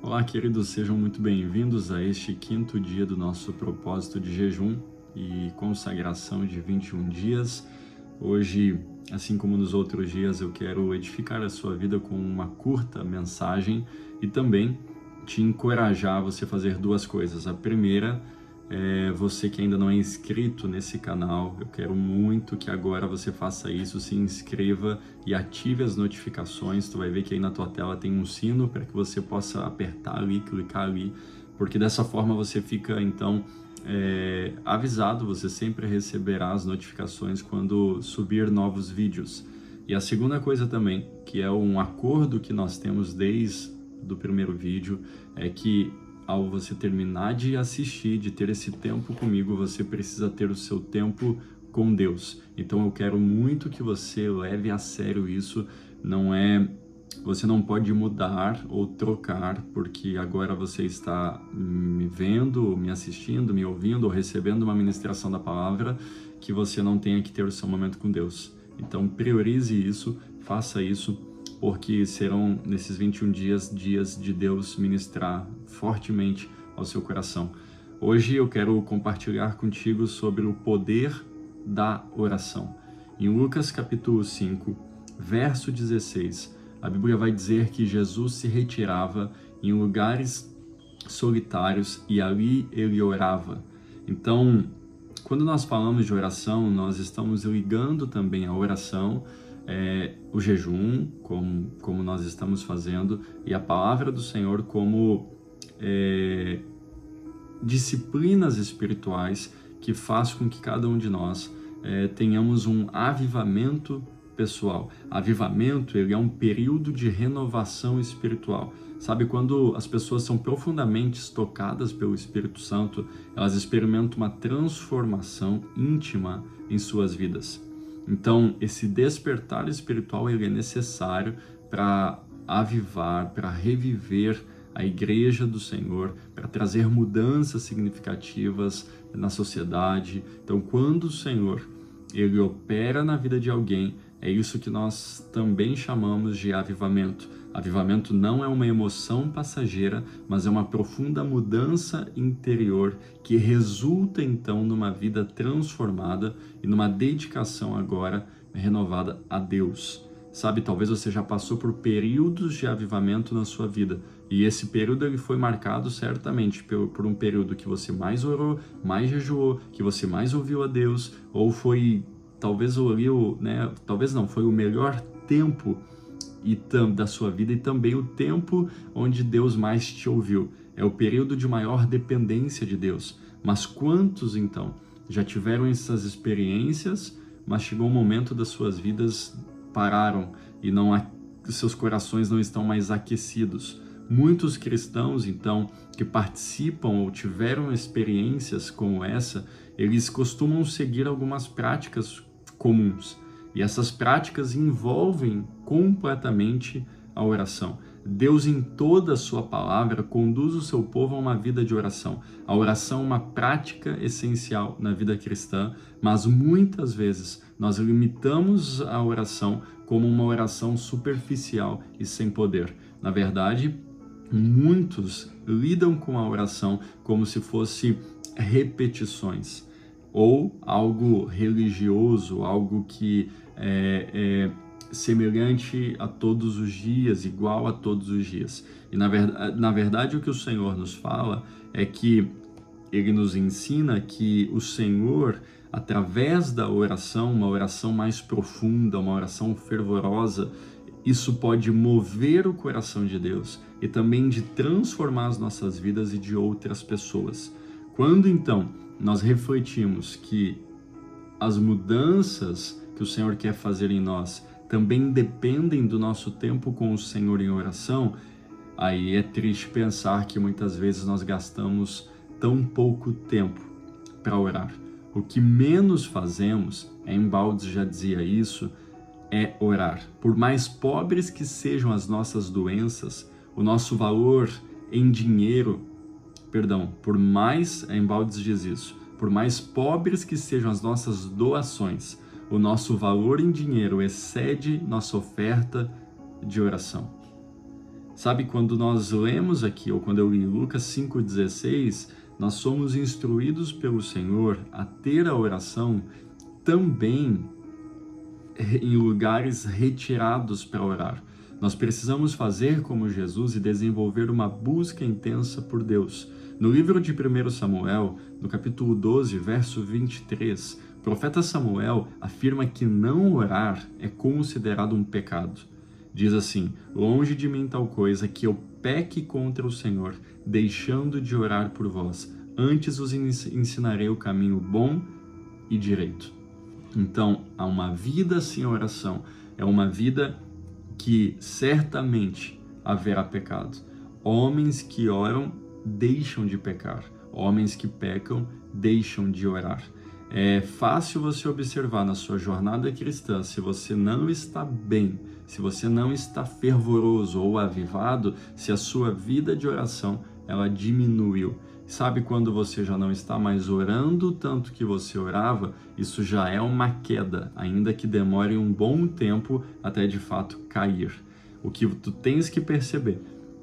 Olá, queridos, sejam muito bem-vindos a este quinto dia do nosso propósito de jejum e consagração de 21 dias. Hoje, assim como nos outros dias, eu quero edificar a sua vida com uma curta mensagem e também te encorajar a você fazer duas coisas. A primeira é você que ainda não é inscrito nesse canal, eu quero muito que agora você faça isso, se inscreva e ative as notificações. Tu vai ver que aí na tua tela tem um sino para que você possa apertar ali, clicar ali, porque dessa forma você fica então avisado, você sempre receberá as notificações quando subir novos vídeos. E a segunda coisa também, que é um acordo que nós temos desde o primeiro vídeo, é que ao você terminar de assistir, de ter esse tempo comigo, você precisa ter o seu tempo com Deus. Então eu quero muito que você leve a sério isso. Você não pode mudar ou trocar porque agora você está me vendo, me assistindo, me ouvindo ou recebendo uma ministração da palavra, que você não tenha que ter o seu momento com Deus. Então priorize isso, faça isso, porque serão nesses 21 dias de Deus ministrar fortemente ao seu coração. Hoje eu quero compartilhar contigo sobre o poder da oração. Em Lucas capítulo 5, verso 16, a Bíblia vai dizer que Jesus se retirava em lugares solitários e ali ele orava. Então, quando nós falamos de oração, nós estamos ligando também a oração, o jejum, como nós estamos fazendo, e a palavra do Senhor como disciplinas espirituais que faz com que cada um de nós tenhamos um avivamento pessoal. Avivamento, ele é um período de renovação espiritual. Sabe, quando as pessoas são profundamente tocadas pelo Espírito Santo, elas experimentam uma transformação íntima em suas vidas. Então, esse despertar espiritual ele é necessário para avivar, para reviver a igreja do Senhor, para trazer mudanças significativas na sociedade. Então, quando o Senhor ele opera na vida de alguém, é isso que nós também chamamos de avivamento. Avivamento não é uma emoção passageira, mas é uma profunda mudança interior que resulta então numa vida transformada e numa dedicação agora renovada a Deus. Sabe, talvez você já passou por períodos de avivamento na sua vida, e esse período ele foi marcado certamente por um período que você mais orou, mais jejuou, que você mais ouviu a Deus, ou foi talvez foi o melhor tempo da sua vida e também o tempo onde Deus mais te ouviu. É o período de maior dependência de Deus. Mas quantos então já tiveram essas experiências, mas chegou um momento das suas vidas pararam e seus corações não estão mais aquecidos? Muitos cristãos então que participam ou tiveram experiências como essa, eles costumam seguir algumas práticas comuns. E essas práticas envolvem completamente a oração. Deus, em toda a sua palavra, conduz o seu povo a uma vida de oração. A oração é uma prática essencial na vida cristã, mas muitas vezes nós limitamos a oração como uma oração superficial e sem poder. Na verdade, muitos lidam com a oração como se fosse repetições, ou algo religioso, algo que é semelhante a todos os dias, igual a todos os dias. E na verdade o que o Senhor nos fala é que Ele nos ensina que o Senhor, através da oração, uma oração mais profunda, uma oração fervorosa, isso pode mover o coração de Deus e também de transformar as nossas vidas e de outras pessoas. Quando então nós refletimos que as mudanças que o Senhor quer fazer em nós também dependem do nosso tempo com o Senhor em oração, aí é triste pensar que muitas vezes nós gastamos tão pouco tempo para orar. O que menos fazemos, Embaldes já dizia isso, é orar. Por mais pobres que sejam as nossas doenças, o nosso valor em dinheiro, Embaldes diz isso, por mais pobres que sejam as nossas doações, o nosso valor em dinheiro excede nossa oferta de oração. Sabe, quando nós lemos aqui, ou quando eu li Lucas 5,16, nós somos instruídos pelo Senhor a ter a oração também em lugares retirados para orar. Nós precisamos fazer como Jesus e desenvolver uma busca intensa por Deus. No livro de 1 Samuel, no capítulo 12, verso 23, o profeta Samuel afirma que não orar é considerado um pecado. Diz assim: longe de mim tal coisa que eu peque contra o Senhor, deixando de orar por vós. Antes vos ensinarei o caminho bom e direito. Então, há uma vida sem oração, é uma vida que certamente haverá pecado. Homens que oram deixam de pecar, homens que pecam deixam de orar. É fácil você observar na sua jornada cristã, se você não está bem, se você não está fervoroso ou avivado, se a sua vida de oração ela diminuiu. Sabe quando você já não está mais orando tanto que você orava? Isso já é uma queda, ainda que demore um bom tempo até de fato cair. O que tu tens que perceber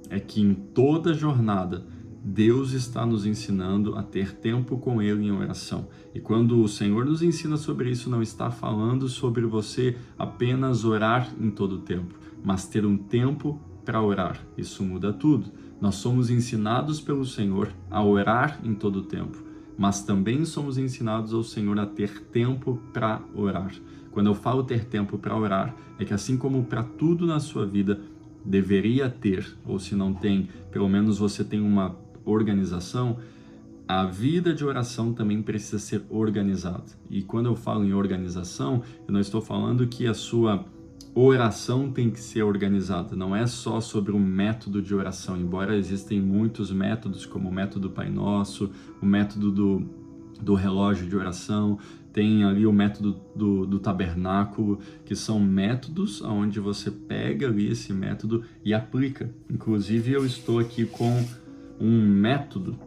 é que em toda jornada, Deus está nos ensinando a ter tempo com Ele em oração. E quando o Senhor nos ensina sobre isso, não está falando sobre você apenas orar em todo o tempo, mas ter um tempo para orar. Isso muda tudo. Nós somos ensinados pelo Senhor a orar em todo o tempo, mas também somos ensinados ao Senhor a ter tempo para orar. Quando eu falo ter tempo para orar, é que assim como para tudo na sua vida deveria ter, ou se não tem, pelo menos você tem uma organização, a vida de oração também precisa ser organizada. E quando eu falo em organização, eu não estou falando que a sua oração tem que ser organizada, não é só sobre um método de oração, embora existem muitos métodos, como o método Pai Nosso, o método do relógio de oração, tem ali o método do tabernáculo, que são métodos onde você pega ali esse método e aplica. Inclusive eu estou aqui com um método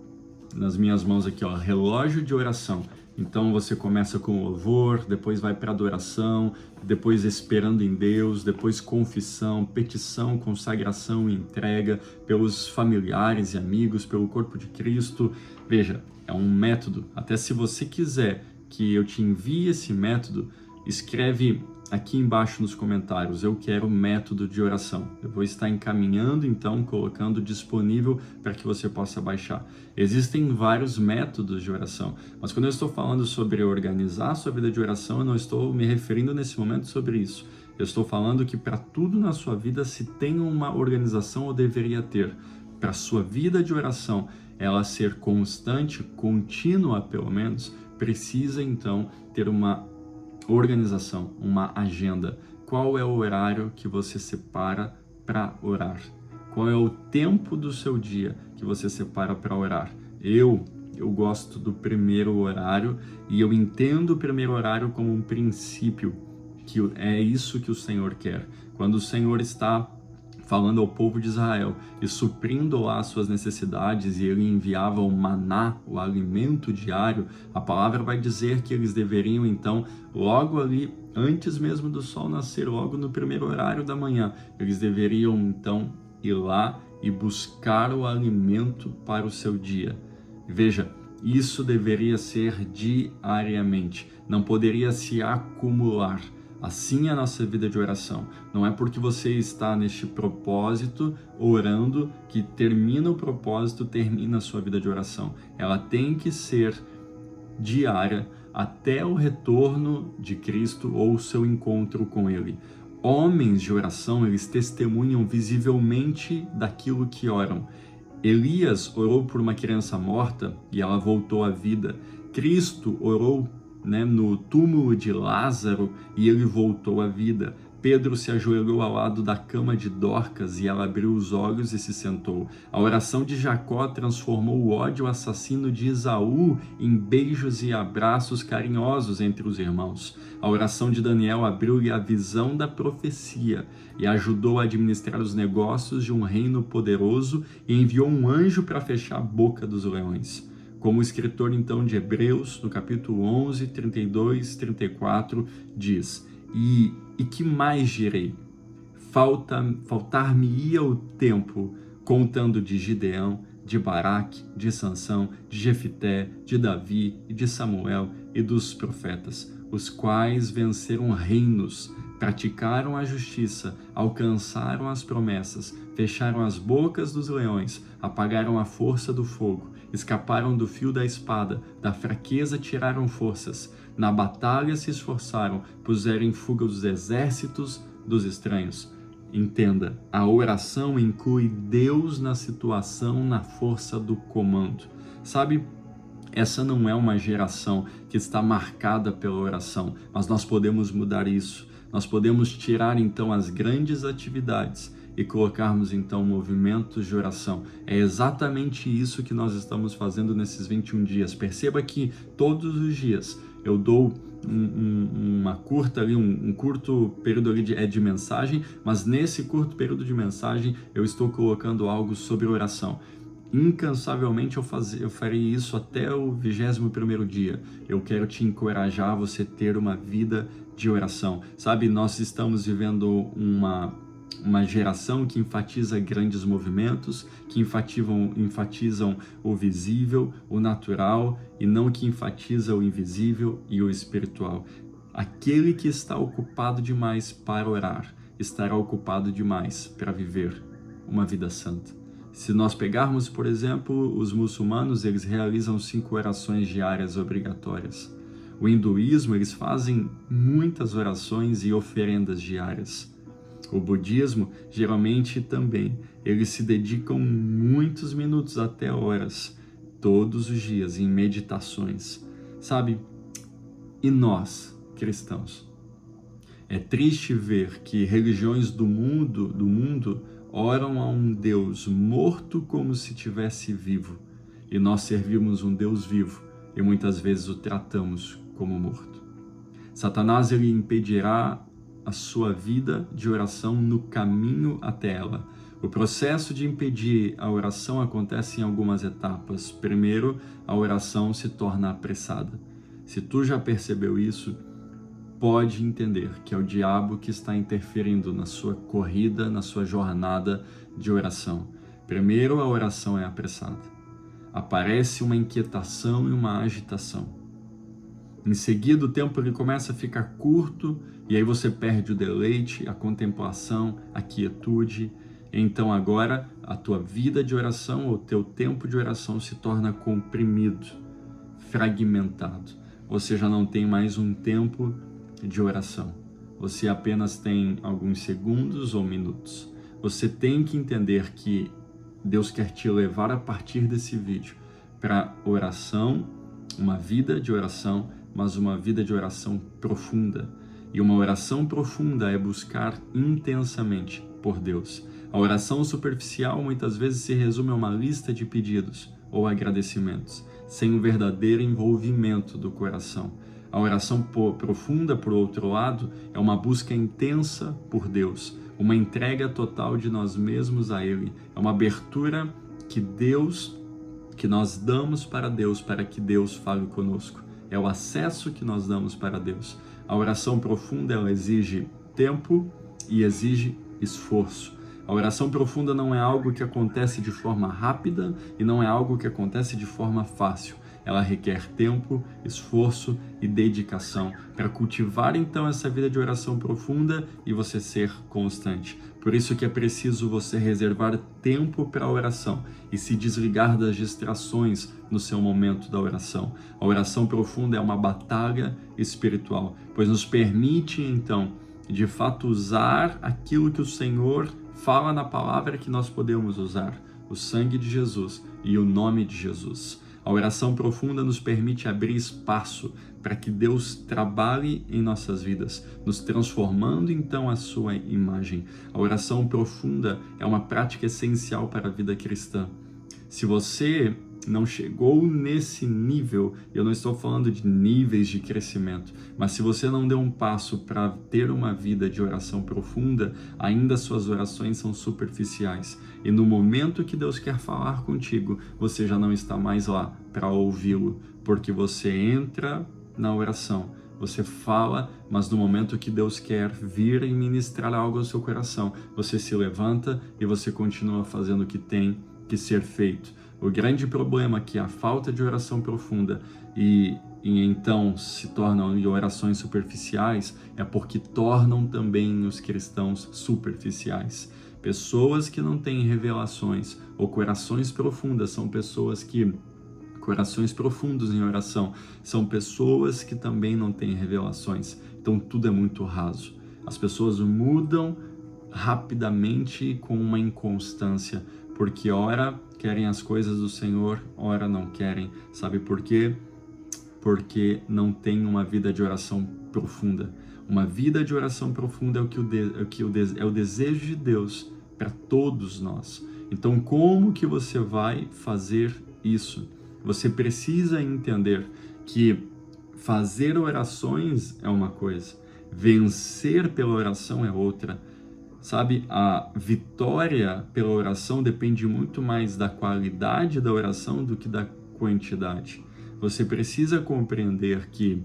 nas minhas mãos aqui, ó, relógio de oração. Então você começa com louvor, depois vai para adoração, depois esperando em Deus, depois confissão, petição, consagração e entrega pelos familiares e amigos, pelo corpo de Cristo. Veja, é um método. Até se você quiser que eu te envie esse método, escreve aqui embaixo nos comentários: eu quero método de oração. Eu vou estar encaminhando, então, colocando disponível para que você possa baixar. Existem vários métodos de oração, mas quando eu estou falando sobre organizar a sua vida de oração, eu não estou me referindo nesse momento sobre isso. Eu estou falando que para tudo na sua vida se tem uma organização, ou deveria ter. Para a sua vida de oração ela ser constante, contínua pelo menos, precisa então ter uma organização, uma agenda. Qual é o horário que você separa para orar? Qual é o tempo do seu dia que você separa para orar? Eu gosto do primeiro horário e eu entendo o primeiro horário como um princípio, que é isso que o Senhor quer. Quando o Senhor está falando ao povo de Israel e suprindo lá as suas necessidades, e ele enviava o maná, o alimento diário, a palavra vai dizer que eles deveriam então, logo ali, antes mesmo do sol nascer, logo no primeiro horário da manhã, eles deveriam então ir lá e buscar o alimento para o seu dia. Veja, isso deveria ser diariamente, não poderia se acumular. Assim é a nossa vida de oração. Não é porque você está neste propósito orando que termina o propósito, termina a sua vida de oração. Ela tem que ser diária até o retorno de Cristo ou o seu encontro com Ele. Homens de oração, eles testemunham visivelmente daquilo que oram. Elias orou por uma criança morta e ela voltou à vida. Cristo orou no túmulo de Lázaro e ele voltou à vida. Pedro se ajoelhou ao lado da cama de Dorcas e ela abriu os olhos e se sentou. A oração de Jacó transformou o ódio assassino de Esaú em beijos e abraços carinhosos entre os irmãos. A oração de Daniel abriu-lhe a visão da profecia e ajudou a administrar os negócios de um reino poderoso e enviou um anjo para fechar a boca dos leões. Como o escritor então de Hebreus, no capítulo 11, 32, 34, diz: E que mais direi? faltar-me-ia o tempo contando de Gideão, de Baraque, de Sansão, de Jefité, de Davi e de Samuel e dos profetas, os quais venceram reinos, praticaram a justiça, alcançaram as promessas, fecharam as bocas dos leões, apagaram a força do fogo, escaparam do fio da espada, da fraqueza tiraram forças, na batalha se esforçaram, puseram em fuga os exércitos dos estranhos. Entenda, a oração inclui Deus na situação, na força do comando. Sabe, essa não é uma geração que está marcada pela oração, mas nós podemos mudar isso. Nós podemos tirar então as grandes atividades e colocarmos então movimentos de oração. É exatamente isso que nós estamos fazendo nesses 21 dias. Perceba que todos os dias eu dou um curto período ali de mensagem, mas nesse curto período de mensagem eu estou colocando algo sobre oração. Incansavelmente eu farei isso até o 21º dia. Eu quero te encorajar a você ter uma vida de oração. Sabe, nós estamos vivendo uma geração que enfatiza grandes movimentos, que enfatizam o visível, o natural, e não que enfatiza o invisível e o espiritual. Aquele que está ocupado demais para orar, estará ocupado demais para viver uma vida santa. Se nós pegarmos, por exemplo, os muçulmanos, eles realizam 5 orações diárias obrigatórias. O hinduísmo, eles fazem muitas orações e oferendas diárias. O budismo, geralmente também, eles se dedicam muitos minutos até horas, todos os dias, em meditações. Sabe, e nós, cristãos? É triste ver que religiões do mundo oram a um Deus morto como se estivesse vivo, e nós servimos um Deus vivo e muitas vezes o tratamos como morto. Satanás, ele impedirá a sua vida de oração no caminho até ela. O processo de impedir a oração acontece em algumas etapas. Primeiro, a oração se torna apressada. Se tu já percebeu isso, pode entender que é o diabo que está interferindo na sua corrida, na sua jornada de oração. Primeiro, a oração é apressada. Aparece uma inquietação e uma agitação. Em seguida, o tempo ele começa a ficar curto e aí você perde o deleite, a contemplação, a quietude. Então agora a tua vida de oração, ou teu tempo de oração se torna comprimido, fragmentado. Você já não tem mais um tempo de oração. Você apenas tem alguns segundos ou minutos. Você tem que entender que Deus quer te levar a partir desse vídeo para oração, uma vida de oração, mas uma vida de oração profunda. E uma oração profunda é buscar intensamente por Deus. A oração superficial muitas vezes se resume a uma lista de pedidos ou agradecimentos, sem um verdadeiro envolvimento do coração. A oração profunda, por outro lado, é uma busca intensa por Deus, uma entrega total de nós mesmos a Ele. É uma abertura que nós damos para Deus, para que Deus fale conosco. É o acesso que nós damos para Deus. A oração profunda, ela exige tempo e exige esforço. A oração profunda não é algo que acontece de forma rápida e não é algo que acontece de forma fácil. Ela requer tempo, esforço e dedicação para cultivar então essa vida de oração profunda e você ser constante. Por isso que é preciso você reservar tempo para a oração e se desligar das distrações no seu momento da oração. A oração profunda é uma batalha espiritual, pois nos permite então, de fato, usar aquilo que o Senhor fala na palavra que nós podemos usar, o sangue de Jesus e o nome de Jesus. A oração profunda nos permite abrir espaço para que Deus trabalhe em nossas vidas, nos transformando então a sua imagem. A oração profunda é uma prática essencial para a vida cristã. Se você não chegou nesse nível, eu não estou falando de níveis de crescimento, mas se você não deu um passo para ter uma vida de oração profunda, ainda suas orações são superficiais. E no momento que Deus quer falar contigo, você já não está mais lá para ouvi-lo, porque você entra na oração, Você fala, mas no momento que Deus quer vir e ministrar algo ao seu coração, você se levanta e você continua fazendo o que tem que ser feito. O grande problema é que a falta de oração profunda e então se tornam orações superficiais é porque tornam também os cristãos superficiais. Pessoas que não têm revelações ou corações profundas são pessoas que corações profundos em oração são pessoas que também não têm revelações. Então tudo é muito raso. As pessoas mudam rapidamente com uma inconstância, porque ora querem as coisas do Senhor, ora não querem. Sabe por quê? Porque não tem uma vida de oração profunda. Uma vida de oração profunda é o desejo de Deus para todos nós. Então, como que você vai fazer isso? Você precisa entender que fazer orações é uma coisa, vencer pela oração é outra. Sabe, a vitória pela oração depende muito mais da qualidade da oração do que da quantidade. Você precisa compreender que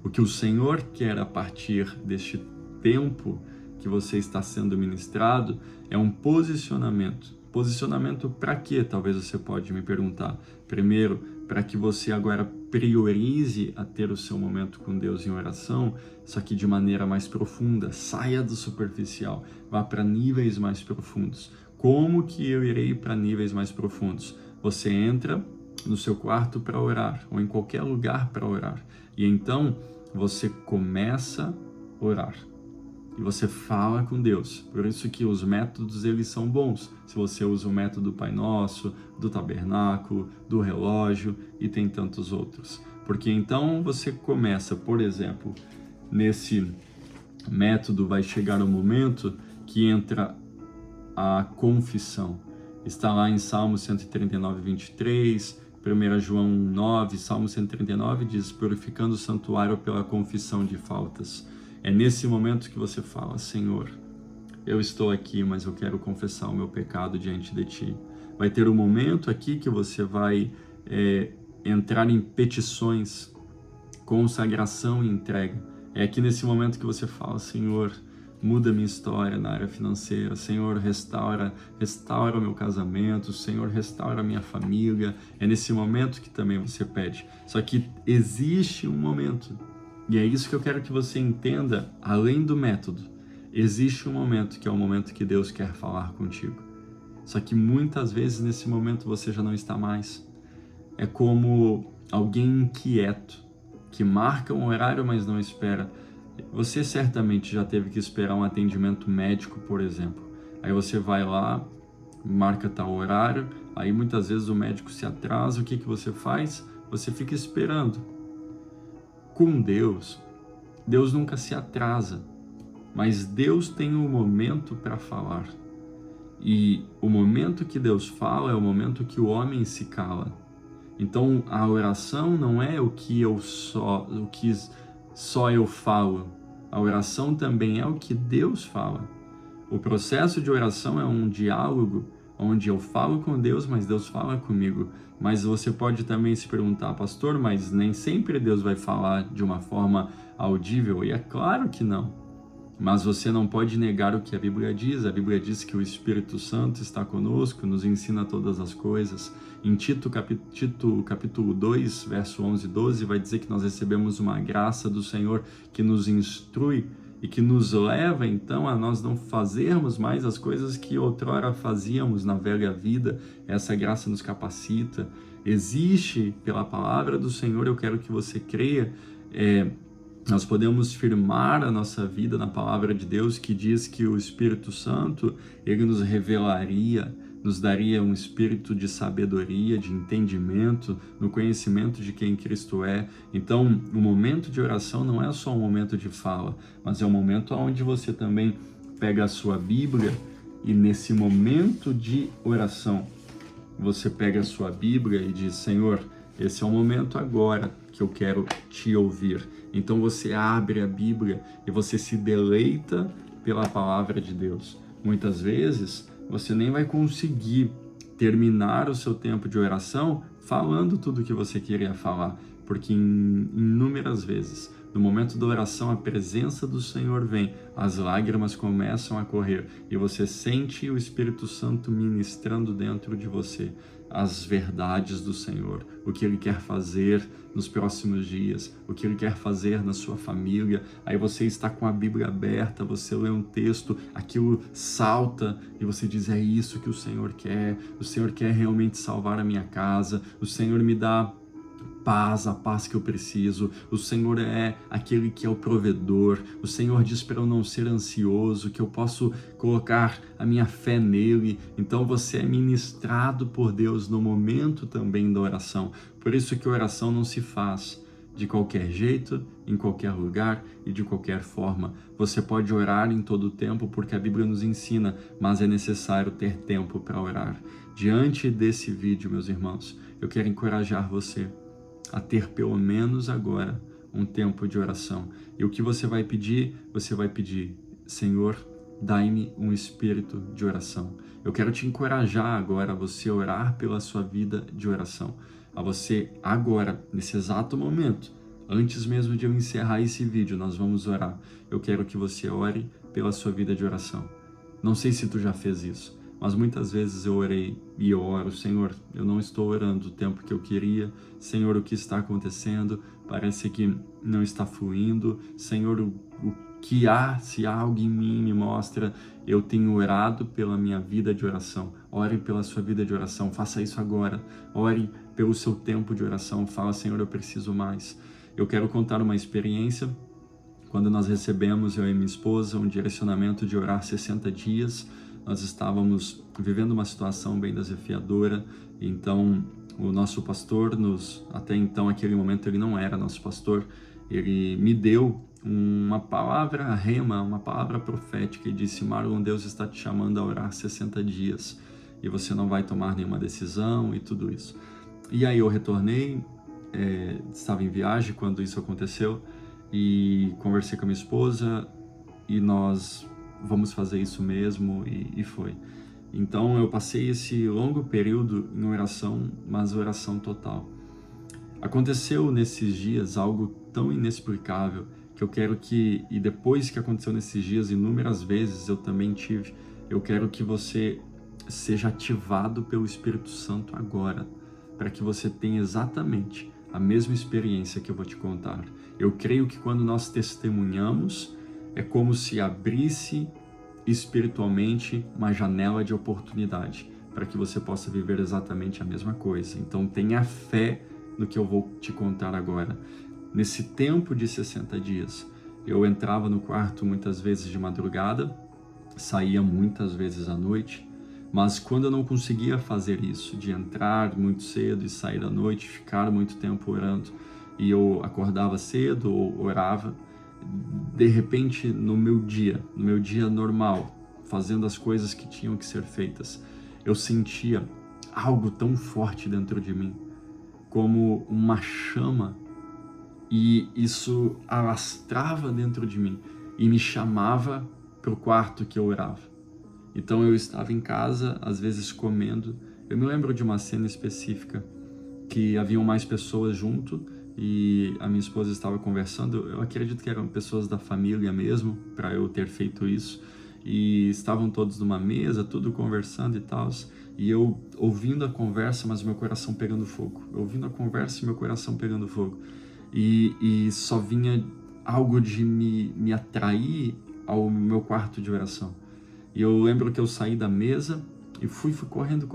o que o Senhor quer a partir deste tempo que você está sendo ministrado é um posicionamento. Posicionamento para quê? Talvez você pode me perguntar. Primeiro, para que você agora priorize a ter o seu momento com Deus em oração, só que de maneira mais profunda. Saia do superficial, vá para níveis mais profundos. Como que eu irei para níveis mais profundos? Você entra no seu quarto para orar, ou em qualquer lugar para orar. E então você começa a orar. E você fala com Deus. Por isso que os métodos, eles são bons. Se você usa o método do Pai Nosso, do tabernáculo, do relógio e tem tantos outros. Porque então você começa, por exemplo, nesse método vai chegar o momento que entra a confissão. Está lá em Salmo 139, 23, 1 João 9, Salmo 139 diz, purificando o santuário pela confissão de faltas. É nesse momento que você fala, Senhor, eu estou aqui, mas eu quero confessar o meu pecado diante de Ti. Vai ter um momento aqui que você vai entrar em petições, consagração e entrega. É aqui nesse momento que você fala, Senhor, muda minha história na área financeira. Senhor, restaura o meu casamento. Senhor, restaura a minha família. É nesse momento que também você pede. Só que existe um momento. E é isso que eu quero que você entenda, além do método. Existe um momento que é o momento que Deus quer falar contigo. Só que muitas vezes nesse momento você já não está mais. É como alguém inquieto, que marca um horário, mas não espera. Você certamente já teve que esperar um atendimento médico, por exemplo. Aí você vai lá, marca tal horário, aí muitas vezes o médico se atrasa, o que você faz? Você fica esperando. Com Deus, Deus nunca se atrasa, mas Deus tem um momento para falar. E o momento que Deus fala é o momento que o homem se cala. Então a oração não é o que só eu falo. A oração também é o que Deus fala. O processo de oração é um diálogo onde eu falo com Deus, mas Deus fala comigo. Mas você pode também se perguntar, pastor, mas nem sempre Deus vai falar de uma forma audível? E é claro que não. Mas você não pode negar o que a Bíblia diz. A Bíblia diz que o Espírito Santo está conosco, nos ensina todas as coisas. Em Tito, capítulo 2, verso 11 e 12, vai dizer que nós recebemos uma graça do Senhor que nos instrui e que nos leva, então, a nós não fazermos mais as coisas que outrora fazíamos na velha vida. Essa graça nos capacita. Existe, pela palavra do Senhor, eu quero que você creia, nós podemos firmar a nossa vida na palavra de Deus, que diz que o Espírito Santo, ele nos revelaria, nos daria um espírito de sabedoria, de entendimento, no conhecimento de quem Cristo é. Então, o momento de oração não é só um momento de fala, mas é um momento onde você também pega a sua Bíblia e nesse momento de oração, você pega a sua Bíblia e diz, Senhor, esse é o momento agora que eu quero te ouvir. Então você abre a Bíblia e você se deleita pela palavra de Deus. Muitas vezes você nem vai conseguir terminar o seu tempo de oração falando tudo o que você queria falar, porque inúmeras vezes No momento da oração, a presença do Senhor vem, as lágrimas começam a correr e você sente o Espírito Santo ministrando dentro de você as verdades do Senhor, o que Ele quer fazer nos próximos dias, o que Ele quer fazer na sua família. Aí você está com a Bíblia aberta, você lê um texto, aquilo salta e você diz: é isso que o Senhor quer realmente salvar a minha casa, o Senhor me dá paz, a paz que eu preciso, o Senhor é aquele que é o provedor, o Senhor diz para eu não ser ansioso, que eu posso colocar a minha fé nele. Então você é ministrado por Deus no momento também da oração. Por isso que a oração não se faz de qualquer jeito, em qualquer lugar e de qualquer forma. Você pode orar em todo o tempo porque a Bíblia nos ensina, mas é necessário ter tempo para orar. Diante desse vídeo, meus irmãos, eu quero encorajar você a ter pelo menos agora um tempo de oração. E o que você vai pedir? Você vai pedir: Senhor, dai-me um espírito de oração. Eu quero te encorajar agora a você orar pela sua vida de oração. A você agora, nesse exato momento, antes mesmo de eu encerrar esse vídeo, nós vamos orar. Eu quero que você ore pela sua vida de oração. Não sei se tu já fez isso, mas muitas vezes eu orei e eu oro: Senhor, eu não estou orando o tempo que eu queria. Senhor, o que está acontecendo? Parece que não está fluindo. Senhor, o que há? Se há algo em mim, me mostra. Eu tenho orado pela minha vida de oração. Ore pela sua vida de oração. Faça isso agora. Ore pelo seu tempo de oração. Fala: Senhor, eu preciso mais. Eu quero contar uma experiência. Quando nós recebemos, eu e minha esposa, um direcionamento de orar 60 dias, nós estávamos vivendo uma situação bem desafiadora. Então o nosso pastor, até então, aquele momento, ele não era nosso pastor, ele me deu uma palavra rema, uma palavra profética, e disse: Marlon, Deus está te chamando a orar 60 dias e você não vai tomar nenhuma decisão e tudo isso. E aí eu retornei, estava em viagem quando isso aconteceu, e conversei com a minha esposa e nós vamos fazer isso mesmo, e foi. Então eu passei esse longo período em oração, mas oração total. Aconteceu nesses dias algo tão inexplicável que eu quero que, e depois que aconteceu nesses dias, inúmeras vezes eu também tive, eu quero que você seja ativado pelo Espírito Santo agora, para que você tenha exatamente a mesma experiência que eu vou te contar. Eu creio que quando nós testemunhamos, é como se abrisse espiritualmente uma janela de oportunidade para que você possa viver exatamente a mesma coisa. Então tenha fé no que eu vou te contar agora. Nesse tempo de 60 dias, eu entrava no quarto muitas vezes de madrugada, saía muitas vezes à noite, mas quando eu não conseguia fazer isso, de entrar muito cedo e sair à noite, ficar muito tempo orando, e eu acordava cedo ou orava, de repente no meu dia normal, fazendo as coisas que tinham que ser feitas, eu sentia algo tão forte dentro de mim, como uma chama, e isso alastrava dentro de mim e me chamava para o quarto que eu orava. Então eu estava em casa, às vezes comendo. Eu me lembro de uma cena específica que haviam mais pessoas junto e a minha esposa estava conversando. Eu acredito que eram pessoas da família mesmo, para eu ter feito isso. E estavam todos numa mesa, tudo conversando e tal. E eu ouvindo a conversa, mas meu coração pegando fogo. Ouvindo a conversa e meu coração pegando fogo. E só vinha algo de me atrair ao meu quarto de oração. E eu lembro que eu saí da mesa e fui correndo,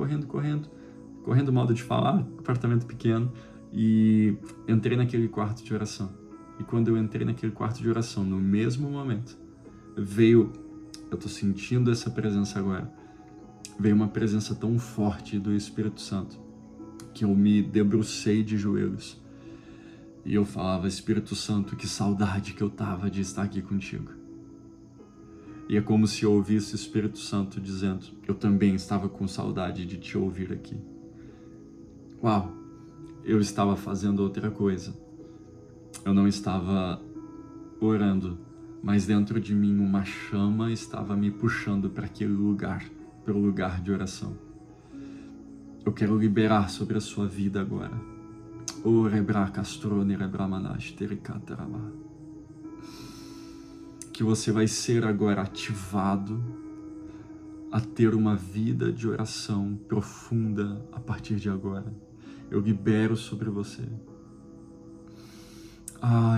modo de falar, apartamento pequeno, e entrei naquele quarto de oração. E quando eu entrei naquele quarto de oração, no mesmo momento, veio, eu tô sentindo essa presença agora, veio uma presença tão forte do Espírito Santo, que eu me debrucei de joelhos. E eu falava: Espírito Santo, que saudade que eu tava de estar aqui contigo. E é como se eu ouvisse o Espírito Santo dizendo: eu também estava com saudade de te ouvir aqui. Uau! Eu estava fazendo outra coisa. Eu não estava orando, mas dentro de mim uma chama estava me puxando para aquele lugar, para o lugar de oração. Eu quero liberar sobre a sua vida agora. O rebra castrone rebra manash terikatarama. que você vai ser agora ativado a ter uma vida de oração profunda a partir de agora. Eu libero sobre você.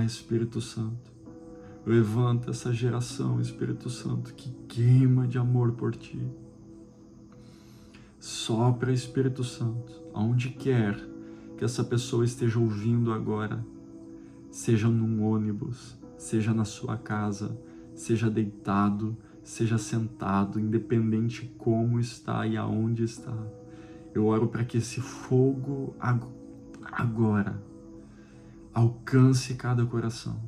Espírito Santo, levanta essa geração, Espírito Santo, que queima de amor por Ti. Sopra, Espírito Santo, aonde quer que essa pessoa esteja ouvindo agora, seja num ônibus, seja na sua casa, seja deitado, seja sentado, independente como está e aonde está. Eu oro para que esse fogo agora alcance cada coração.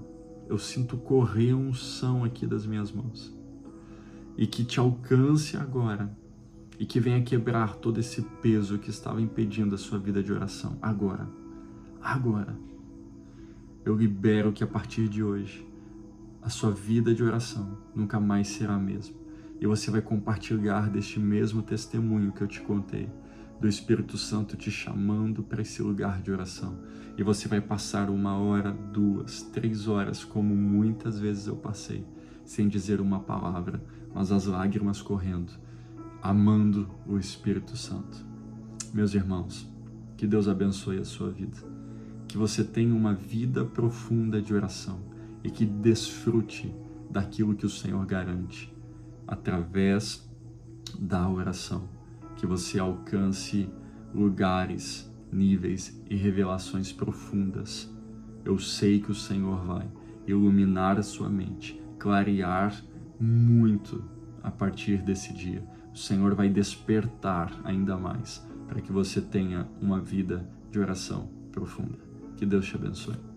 Eu sinto correr unção aqui das minhas mãos. E que te alcance agora. E que venha quebrar todo esse peso que estava impedindo a sua vida de oração. Agora. Eu libero que a partir de hoje, a sua vida de oração nunca mais será a mesma. E você vai compartilhar deste mesmo testemunho que eu te contei, do Espírito Santo te chamando para esse lugar de oração. E você vai passar 1 hora, 2, 3 horas, como muitas vezes eu passei, sem dizer uma palavra, mas as lágrimas correndo, amando o Espírito Santo. Meus irmãos, que Deus abençoe a sua vida. Que você tenha uma vida profunda de oração e que desfrute daquilo que o Senhor garante através da oração. Que você alcance lugares, níveis e revelações profundas. Eu sei que o Senhor vai iluminar a sua mente, clarear muito a partir desse dia. O Senhor vai despertar ainda mais para que você tenha uma vida de oração profunda. Que Deus te abençoe.